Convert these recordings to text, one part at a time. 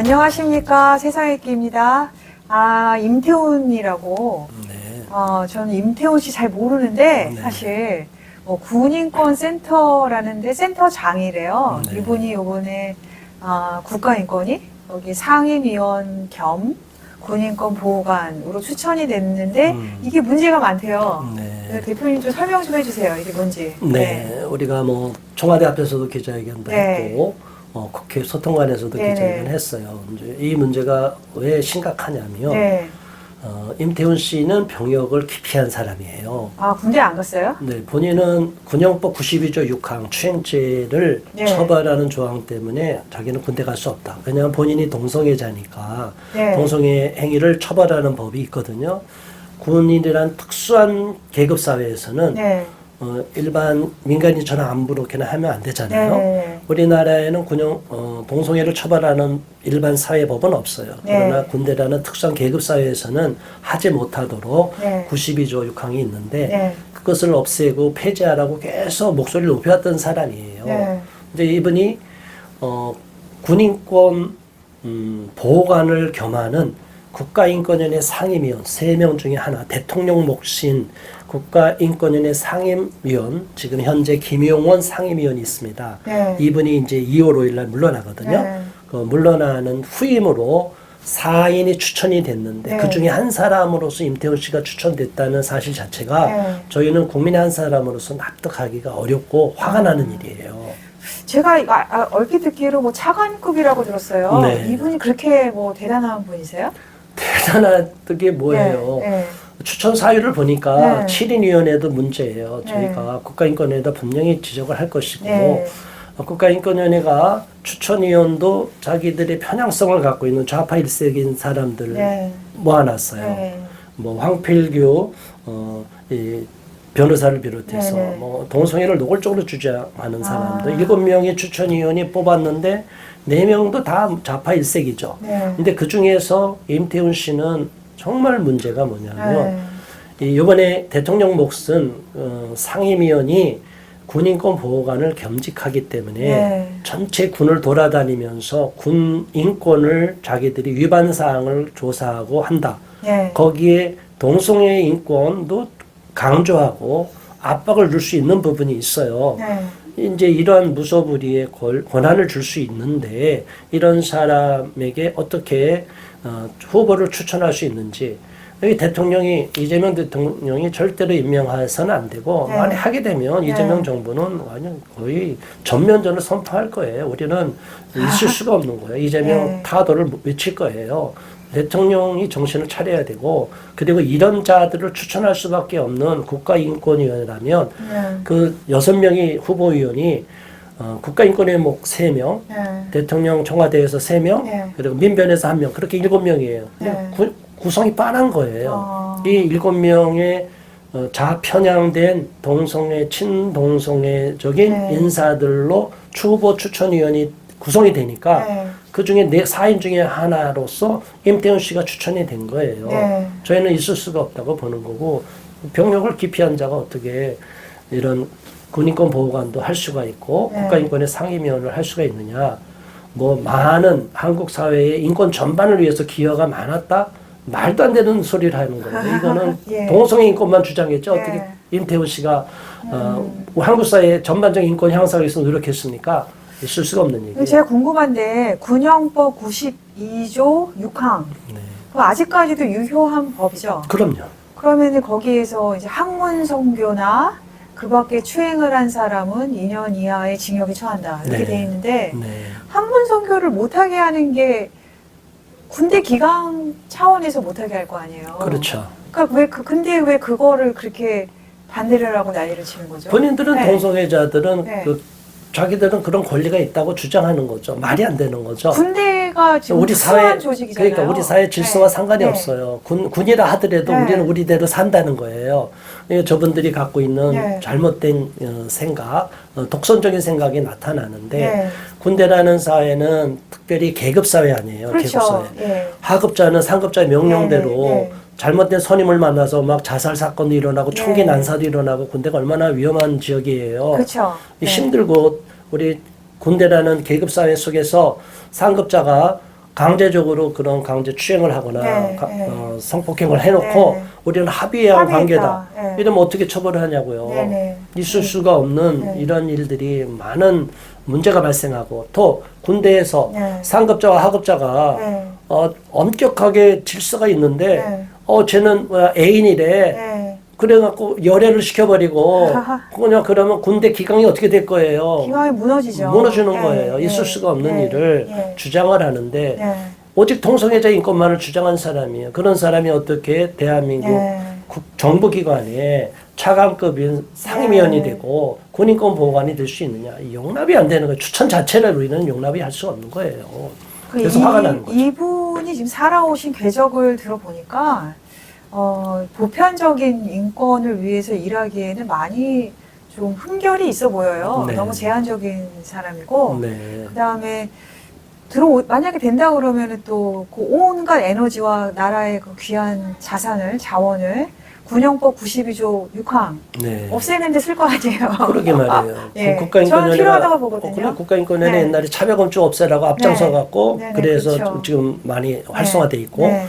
안녕하십니까. 세상의끼입니다. 임태훈이라고. 네. 저는 임태훈 씨 잘 모르는데, 네. 사실, 군인권 센터라는데 센터장이래요. 네. 이분이 요번에, 국가인권위, 여기 상임위원 겸 군인권 보호관으로 추천이 됐는데, 이게 문제가 많대요. 네. 대표님 좀 설명 좀 해주세요. 이게 뭔지. 네. 우리가 청와대 앞에서도 기자회견도 네. 했고, 국회 소통관에서도 네네. 기자회견을 했어요. 이제 이 문제가 왜 심각하냐면, 네. 임태훈 씨는 병역을 기피한 사람이에요. 군대 안 갔어요? 네, 본인은 군형법 92조 6항 추행죄를 네. 처벌하는 조항 때문에 자기는 군대 갈 수 없다. 왜냐하면 본인이 동성애자니까 네. 동성애 행위를 처벌하는 법이 있거든요. 군인이란 특수한 계급 사회에서는 네. 일반 민간인처럼 아무렇게나 하면 안 되잖아요. 네. 우리나라에는 동성애를 처벌하는 일반 사회법은 없어요. 네. 그러나 군대라는 특수한 계급 사회에서는 하지 못하도록 네. 92조 6항이 있는데 네. 그것을 없애고 폐지하라고 계속 목소리를 높여왔던 사람이에요. 네. 이제 이분이 군인권 보호관을 겸하는 국가인권위원회 상임위원 3명 중에 하나, 대통령 몫인 국가인권위원회 상임위원, 지금 현재 김용원 상임위원이 있습니다. 네. 이분이 이제 2월 5일 날 물러나거든요. 네. 그 물러나는 후임으로 4인이 추천이 됐는데 네. 그 중에 한 사람으로서 임태훈 씨가 추천됐다는 사실 자체가 네. 저희는 국민의 한 사람으로서 납득하기가 어렵고 화가 나는 일이에요. 제가 얼핏 듣기로 차관급이라고 들었어요. 네. 이분이 그렇게 대단한 분이세요? 대단한 게 뭐예요? 네. 네. 추천 사유를 보니까 네. 7인위원회도 문제예요. 네. 저희가 국가인권위에다 분명히 지적을 할 것이고 네. 국가인권위원회가 추천위원도 자기들의 편향성을 갖고 있는 좌파 일색인 사람들을 네. 모아놨어요. 네. 황필규 이 변호사를 비롯해서 네. 동성애를 노골적으로 주장하는 사람들 7명의 추천위원이 뽑았는데 4명도 다 좌파 일색이죠. 네. 근데 그 중에서 임태훈 씨는 정말 문제가 뭐냐면 네. 이번에 대통령 몫은 상임위원이 군인권 보호관을 겸직하기 때문에 네. 전체 군을 돌아다니면서 군 인권을 자기들이 위반 사항을 조사하고 한다. 네. 거기에 동성애 인권도 강조하고 압박을 줄 수 있는 부분이 있어요. 네. 이제 이러한 무소불위의 권한을 줄 수 있는데 이런 사람에게 어떻게 후보를 추천할 수 있는지, 여기 대통령이 이재명 대통령이 절대로 임명해서는 안 되고 네. 만약 하게 되면 네. 이재명 정부는 거의 전면전을 선포할 거예요. 우리는 있을 수가 없는 거예요. 이재명 네. 타도를 외칠 거예요. 대통령이 정신을 차려야 되고, 그리고 이런 자들을 추천할 수밖에 없는 국가인권위원회라면 네. 그 6명의 후보위원이 국가인권위원회 목 3명, 네. 대통령 청와대에서 3명, 네. 그리고 민변에서 1명, 그렇게 7명이에요. 네. 구성이 빤한 거예요. 이 7명의 좌편향된 동성애, 친동성애적인 네. 인사들로 후보 추천위원이 구성이 되니까 네. 그 중에 4인 중에 하나로서 임태훈 씨가 추천이 된 거예요. 네. 저희는 있을 수가 없다고 보는 거고, 병역을 기피한 자가 어떻게 이런 군인권 보호관도 할 수가 있고 네. 국가인권의 상임위원을 할 수가 있느냐. 많은 한국 사회의 인권 전반을 위해서 기여가 많았다? 말도 안 되는 소리를 하는 거예요. 이거는 예. 동성애 인권만 주장했죠. 어떻게 네. 임태훈 씨가 한국 사회 전반적인 인권 향상을 위해서 노력했습니까? 있을 수가 없는 얘기예요. 제가 궁금한데 군형법 92조 6항 네. 그거 아직까지도 유효한 법이죠? 그럼요. 그러면 거기에서 이제 학문 성교나 그 밖에 추행을 한 사람은 2년 이하의 징역에 처한다 이렇게 네. 돼 있는데 네. 학문 성교를 못하게 하는 게 군대 기강 차원에서 못하게 할 거 아니에요. 그렇죠. 그러니까 근데 왜 그거를 그렇게 반대를 하고 난리를 치는 거죠? 본인들은 네. 동성애자들은 네. 자기들은 그런 권리가 있다고 주장하는 거죠. 말이 안 되는 거죠. 군대가 지금 우리 특수한 사회 조직이잖아요. 그러니까 우리 사회 질서와 네. 상관이 네. 없어요. 군이라 하더라도 네. 우리는 우리대로 산다는 거예요. 그러니까 저분들이 갖고 있는 네. 잘못된 생각, 독선적인 생각이 나타나는데 네. 군대라는 사회는 특별히 계급 사회 아니에요. 그렇죠. 계급 사회. 예. 하급자는 상급자의 명령대로 네, 네. 잘못된 선임을 만나서 막 자살 사건도 일어나고 총기 네. 난사도 일어나고 군대가 얼마나 위험한 지역이에요. 그렇죠. 네. 힘들고 우리 군대라는 계급 사회 속에서 상급자가 강제적으로 그런 강제 추행을 하거나 네, 성폭행을 해놓고 네. 우리는 합의한 관계다. 네. 이러면 어떻게 처벌을 하냐고요. 네. 있을 수가 없는 네. 이런 일들이 많은 문제가 발생하고 또 군대에서 네. 상급자와 하급자가 네. 엄격하게 질서가 있는데 네. 쟤는 애인이래. 네. 그래갖고 열애를 시켜버리고 그냥 그러면 군대 기강이 어떻게 될 거예요? 기강이 무너지죠. 무너지는 네. 거예요. 네. 있을 수가 없는 네. 일을 네. 주장을 하는데 네. 오직 동성애자 인권만을 주장한 사람이에요. 그런 사람이 어떻게 대한민국 네. 정부기관에 차관급인 상임위원이 네. 되고 군인권 보호관이 될 수 있느냐. 용납이 안 되는 거예요. 추천 자체를 우리는 용납이 할 수 없는 거예요. 그래서 화가 나는 거죠. 이분이 지금 살아오신 궤적을 들어보니까 보편적인 인권을 위해서 일하기에는 많이 좀 흠결이 있어 보여요. 네. 너무 제한적인 사람이고 네. 그다음에 만약에 된다 그러면은 또 그 온갖 에너지와 나라의 그 귀한 자원을 군용법 92조 6항 네. 없애는 데 쓸 거 아니에요. 그러게 말이에요. 예. 국가인권위원회가 저는 필요하다고 보거든요. 그래, 국가인권위원회 네. 옛날에 차별금지 없애라고 앞장서 갖고 네, 그래서 그렇죠. 지금 많이 활성화돼 있고 네.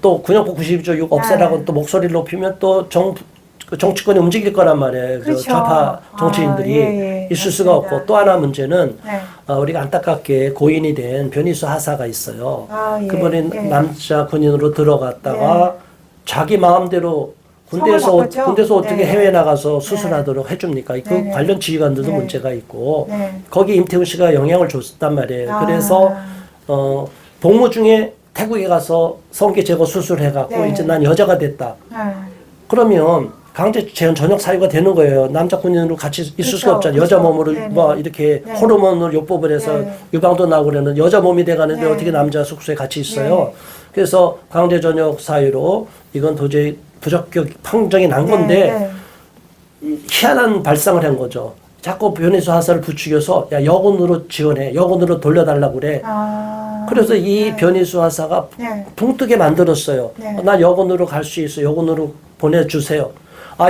또 군용법 92조 6 없애라고 네. 또 목소리를 높이면 또 정치권이 움직일 거란 말이에요. 그렇죠. 좌파 정치인들이 예, 있을 수가 맞습니다. 없고 또 하나 문제는 네. 우리가 안타깝게 고인이 된 변희수 하사가 있어요. 예, 그분이 예. 남자 군인으로 들어갔다가 자기 마음대로 군대에서 성을 바꿨죠? 어떻게 네. 해외 나가서 수술하도록 해줍니까? 그 네. 관련 지휘관들도 네. 문제가 있고 네. 거기 임태훈 씨가 영향을 줬단 말이에요. 아. 그래서 복무 중에 태국에 가서 성기 제거 수술해갖고 네. 이제 난 여자가 됐다. 네. 그러면 강제 재혼 전역 사유가 되는 거예요. 남자 군인으로 같이 있을 그렇죠. 수가 없잖아요. 여자 그렇죠. 몸으로 네네. 뭐 이렇게 네. 호르몬을 요법을 해서 네. 유방도 나오고 그러는 여자 몸이 돼가는데 네. 어떻게 남자 숙소에 같이 있어요. 네. 그래서 강제 전역 사유로 이건 도저히 부적격 판정이 난 건데 희한한 발상을 한 거죠. 자꾸 변희수 하사를 부추겨서 야 여군으로 지원해, 여군으로 돌려달라고 그래. 그래서 이 변희수 하사가 붕뜨게 만들었어요. 네. 나 여군으로 갈 수 있어. 여군으로 보내주세요.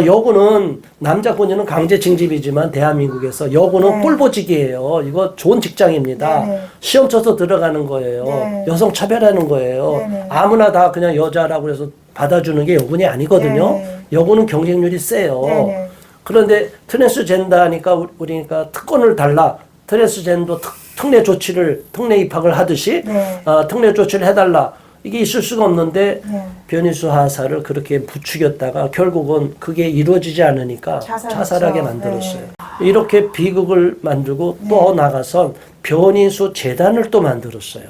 여군은 남자 군인은 강제 징집이지만 대한민국에서 여군은 네. 꿀보직이에요. 이거 좋은 직장입니다. 네. 시험 쳐서 들어가는 거예요. 네. 여성 차별하는 거예요. 네. 아무나 다 그냥 여자라고 해서 받아주는 게 여군이 아니거든요. 네. 여군은 경쟁률이 세요. 네. 그런데 트랜스젠더 하니까 우리니까 특권을 달라. 트랜스젠더 특례 조치를 특례 입학을 하듯이 네. 특례 조치를 해달라. 이게 있을 수가 없는데 네. 변희수 하사를 그렇게 부추겼다가 결국은 그게 이루어지지 않으니까 자살하게 만들었어요. 네. 이렇게 비극을 만들고 또 나가선 변희수 재단을 또 만들었어요.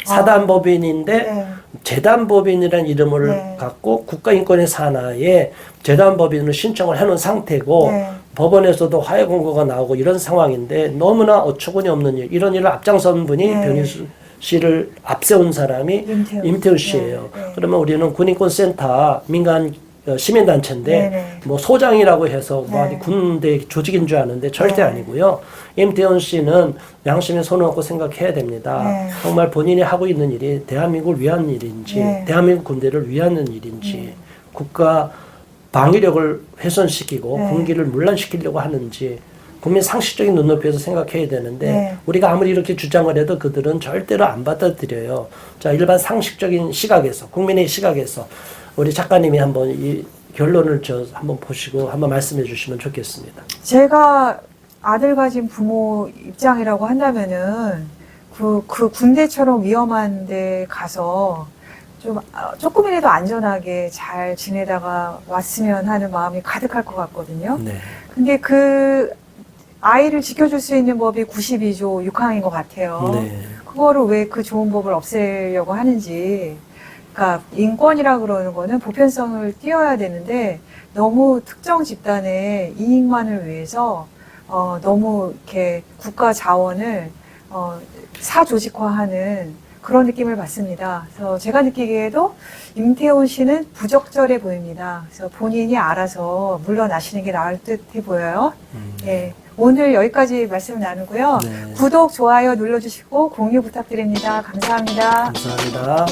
사단법인인데 네. 재단법인이라는 이름을 네. 갖고 국가인권의 산하에 재단법인을 신청을 해놓은 상태고 네. 법원에서도 화해 공고가 나오고 이런 상황인데 너무나 어처구니 없는 일, 이런 일을 앞장선 분이 네. 변희수 씨를 앞세운 사람이 임태훈 씨예요. 네. 그러면 우리는 군인권센터 민간 시민단체인데 네. 뭐 소장이라고 해서 뭐 네. 군대 조직인 줄 아는데 절대 네. 아니고요. 임태훈 씨는 양심에 손을 얹고 생각해야 됩니다. 네. 정말 본인이 하고 있는 일이 대한민국을 위한 일인지 네. 대한민국 군대를 위하는 일인지 국가 방위력을 훼손시키고 네. 군기를 문란시키려고 하는지 국민 상식적인 눈높이에서 생각해야 되는데 네. 우리가 아무리 이렇게 주장을 해도 그들은 절대로 안 받아들여요. 자, 일반 상식적인 시각에서 국민의 시각에서 우리 작가님이 한번 이 결론을 한번 보시고 한번 말씀해 주시면 좋겠습니다. 제가 아들 가진 부모 입장이라고 한다면은 그 군대처럼 위험한 데 가서 좀 조금이라도 안전하게 잘 지내다가 왔으면 하는 마음이 가득할 것 같거든요. 네. 근데 그 아이를 지켜줄 수 있는 법이 92조 6항인 것 같아요. 네. 그거를 왜 그 좋은 법을 없애려고 하는지. 그러니까 인권이라 그러는 거는 보편성을 띄어야 되는데 너무 특정 집단의 이익만을 위해서 너무 이렇게 국가 자원을 사조직화하는 그런 느낌을 받습니다. 그래서 제가 느끼기에도 임태훈 씨는 부적절해 보입니다. 그래서 본인이 알아서 물러나시는 게 나을 듯해 보여요. 네, 오늘 여기까지 말씀 나누고요. 네. 구독, 좋아요 눌러주시고 공유 부탁드립니다. 감사합니다. 감사합니다.